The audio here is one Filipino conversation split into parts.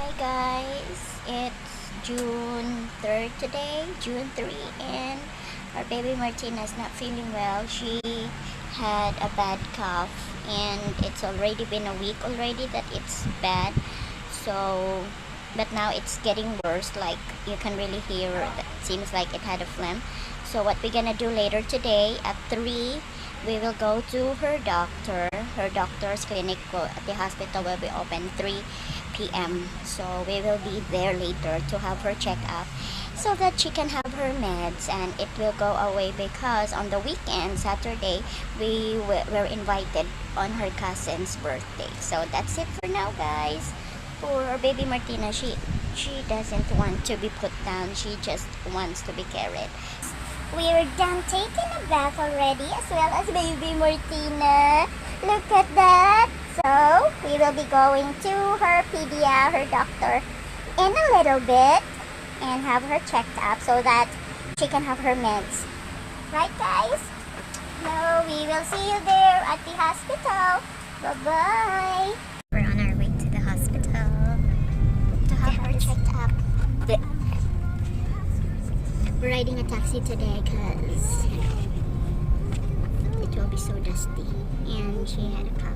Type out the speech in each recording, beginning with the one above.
Hi guys, it's June 3rd today, June 3, and our baby Martina's not feeling well. She had a bad cough and it's already been a week already that it's bad. So, but now it's getting worse, like you can really hear that seems like it had a phlegm. So what we're gonna do later today at 3, we will go to her doctor. Her doctor's clinic at the hospital will be open 3 p.m. So we will be there later to have her check up so that she can have her meds and it will go away because on the weekend, Saturday, we were invited on her cousin's birthday. So that's it for now, guys. For our baby Martina, she doesn't want to be put down. She just wants to be carried. We're done taking a bath already, as well as baby Martina. Look at that. So, we will be going to her her doctor, in a little bit and have her checked up so that she can have her meds. Right, guys? So, we will see you there at the hospital. Bye-bye. We're on our way to the hospital to have her checked up. We're riding a taxi today because it will be so dusty and she had a cough.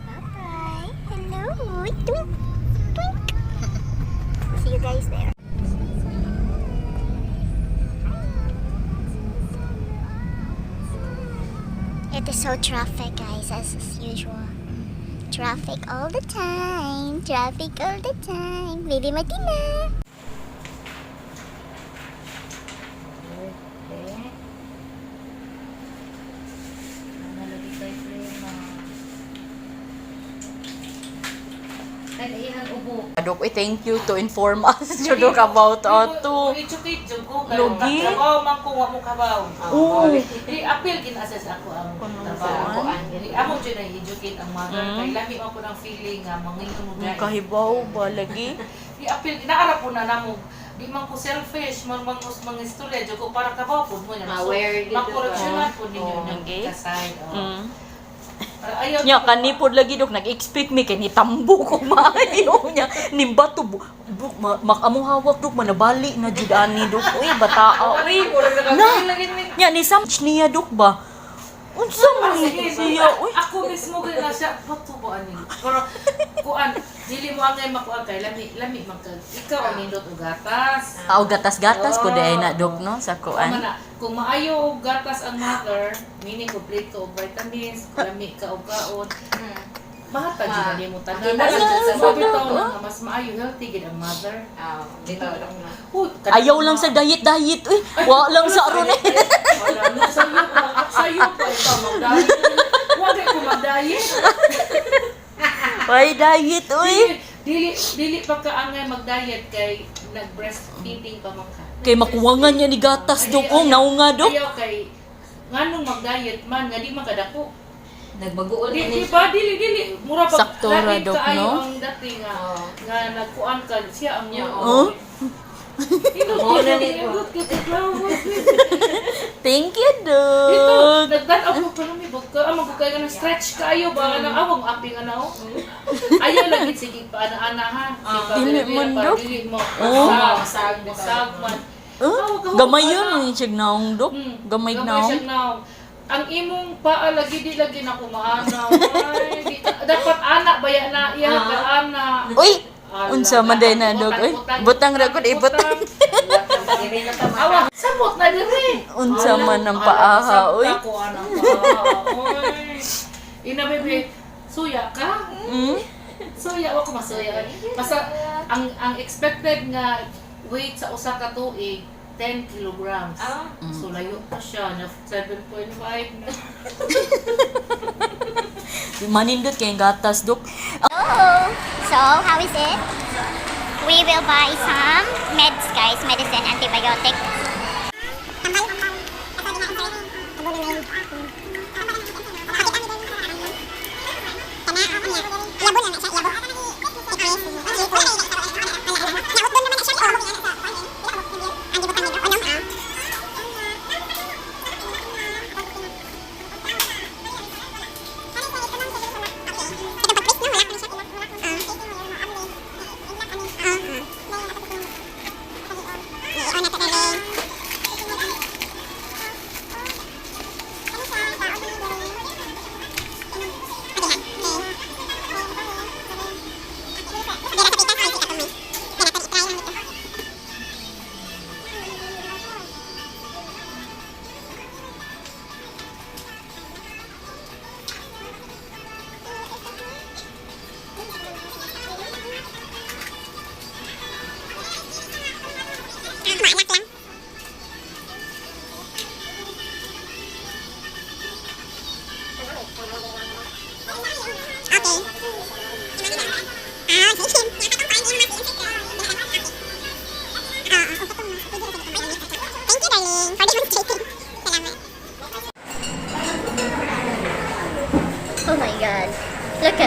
Bye-bye. Hello. Twink. Twink. See you guys there. It is so traffic, guys, as usual. Traffic all the time. Traffic all the time. Baby Martina. Dok, thank you to inform us Dok about ato. Logi. Man ko wa mo kabaw. I-appeal gin-assess ako ang trabaho ko. Amo jud na educate ang mother kay lami ako ng feeling nga mangingon mo dai. Kahibaw ba lagi? I-appeal naara po na namo. Di man ko selfish, mga istorya jud ko para kabaw pud mo na. Aware gid. Makorreksyonan pud ninyo ng kasay. Nya kanipod lagi Dok, nag-expect me kay nitambo ko maayo nya nimbato makamong hawak Dok manabali na jud ani Dok. Uy bataa uy. Nya ni sam niya Dok ba? Unsa man siya uy? Ako mismo gid na siya patubo ani. Pero kuan dili mo angay makuan kay lami magka ikaw ang nindot og gatas. Aw gatas-gatas ko day na Dok no sa kuan. Kung maayo og gatas ang mother, meaning kompleto og vitamins, lami ka og kaon. Mahatag jud ni mo tanan. Sa bitaw nga mas maayo healthy gid ang mother. Dito lang na. Ayaw lang sa diet uy. Wa lang sa aron eh. Wala no sayo pa ikaw mag-diet. Wa ko mag-diet. Ay diet uy. Dili pa ka angay mag-diet kay nag-breastfeeding pa man ka. Kay makuwangan niya ni gatas Dok, naunga Dok. Ayaw kay nganong mag-diet man nga di makadako. Nagbagoon Di ba dili mura pa Saktura, lagi Dok, kaayo no? ang dati nga nagkuan ka siya ang Oh? Thank you Ito, Dok. nagdan-aw ko pa nami baka magkaya ka ng stretch kaayo ba na awang aping ano. Ayaw lagi sige pa ana-ana ha. Dili man, Dok. Dili mo. Masag man. Gamay yun siya naong Dok. Gamay naong. siya naong. Ang imong paa lagi di lagi na kumaana. Ay, dapat anak baya na iya ka ana. Uy! Unsa man day na Dok. Uy, butang ra gud ibutang. Awa, sabot na diri. Unsa man ang paaha uy. Ako anang paa. Ina bebe, suya ka? Suya ako masuya. Basta ang expected nga weight sa usa ka tuig 10 kilograms. So layo pa siya na 7.5 na. Manindot kay gatas Dok. Oh, so how is it? We will buy some meds, guys, medicine, antibiotic.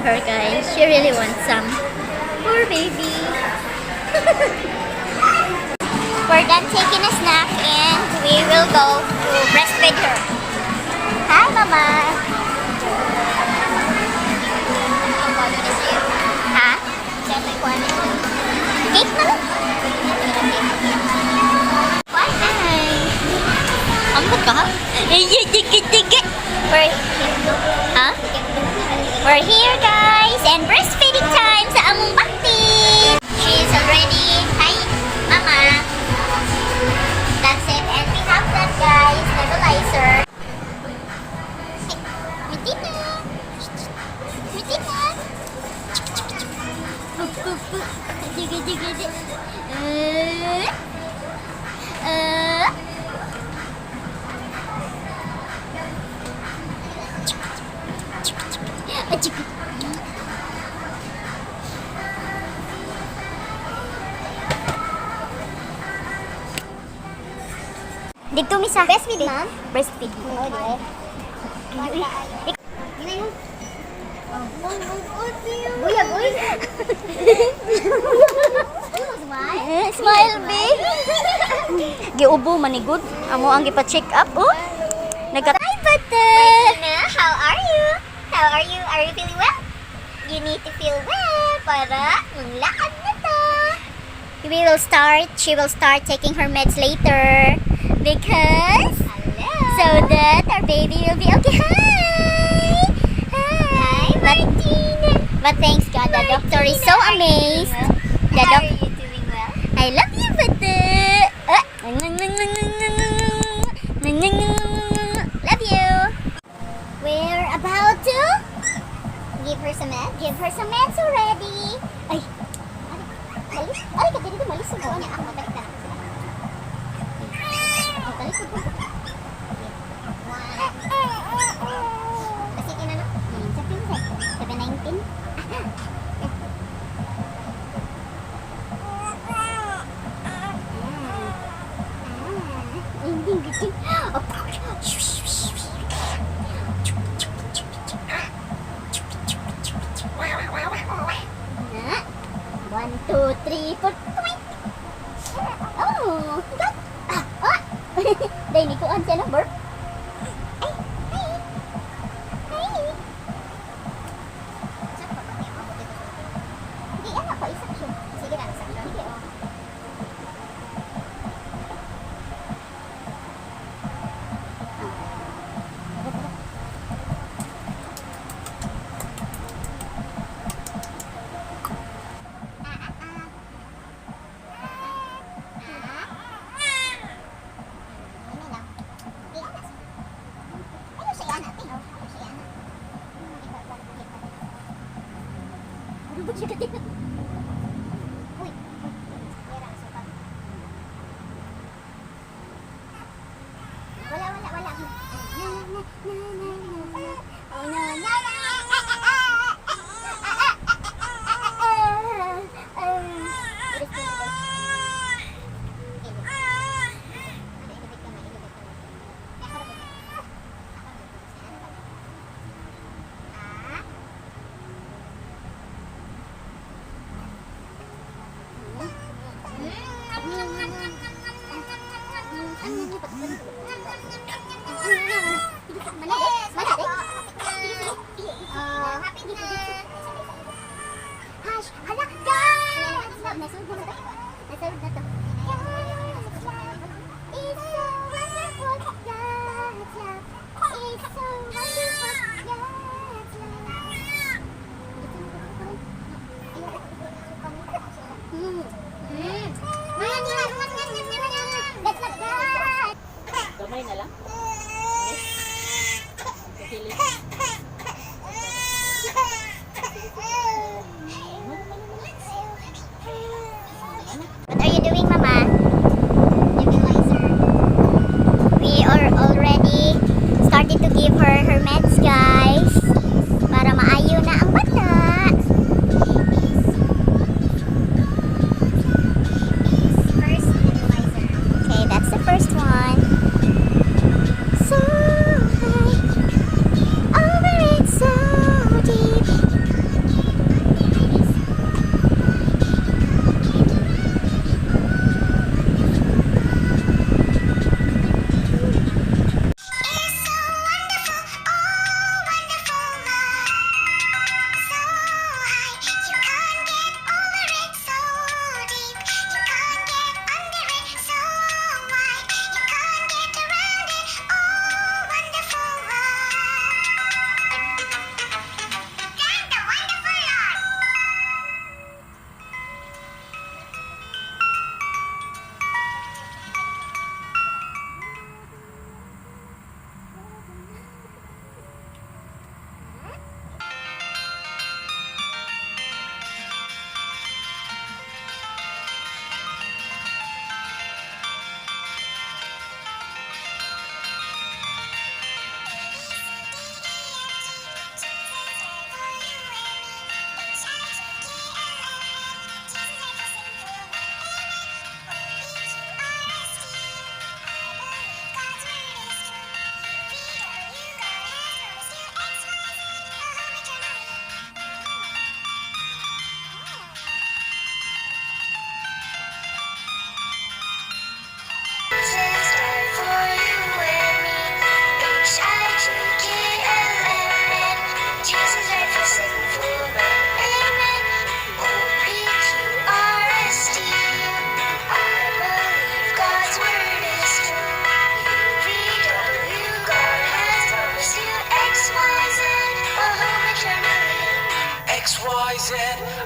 her, guys. She really wants some. Poor baby. We're done taking a snack and we will go to breastfeed her. Hi, Mama. Ha? Cake na lang? Hi. Ambot ka ha? We're here, guys, and breastfeeding time sa among bakti. She's already, hi, Mama. That's it, and we have that, guys, nebulizer. Medina. Medina. Dito mi sa breastfeed, ma'am. Breastfeed. Oo, di ba? Buyag, uy. Smile, babe. Giubo manigod. Amo ang gipa-check up, oh. Hi, Pata. How are you? How are you? Are you feeling well? You need to feel well para manglakad na to. She will start taking her meds later. Because so that our baby will be okay. Hi, but thanks God, the doctor is so amazed. The How are you doing well? I love you, Bata. Love you. We're about to give her some meds. Give her some meds already. Ay, malis. Ay, ka dito malis ko niya. Ako balik ka. One, two, three, four. Oh, got. Dahil ni ko ang siya number. Hindi, ano ko, isa siya. Sige na, isa siya. Hindi, oh. Kamay na lang. What are you doing, Mama? Nebulizer. We are already started to give her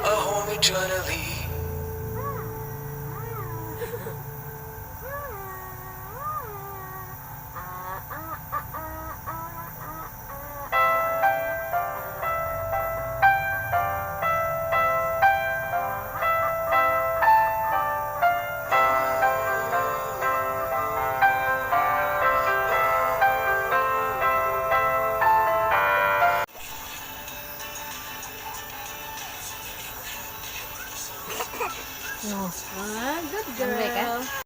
a home eternally. Good girl.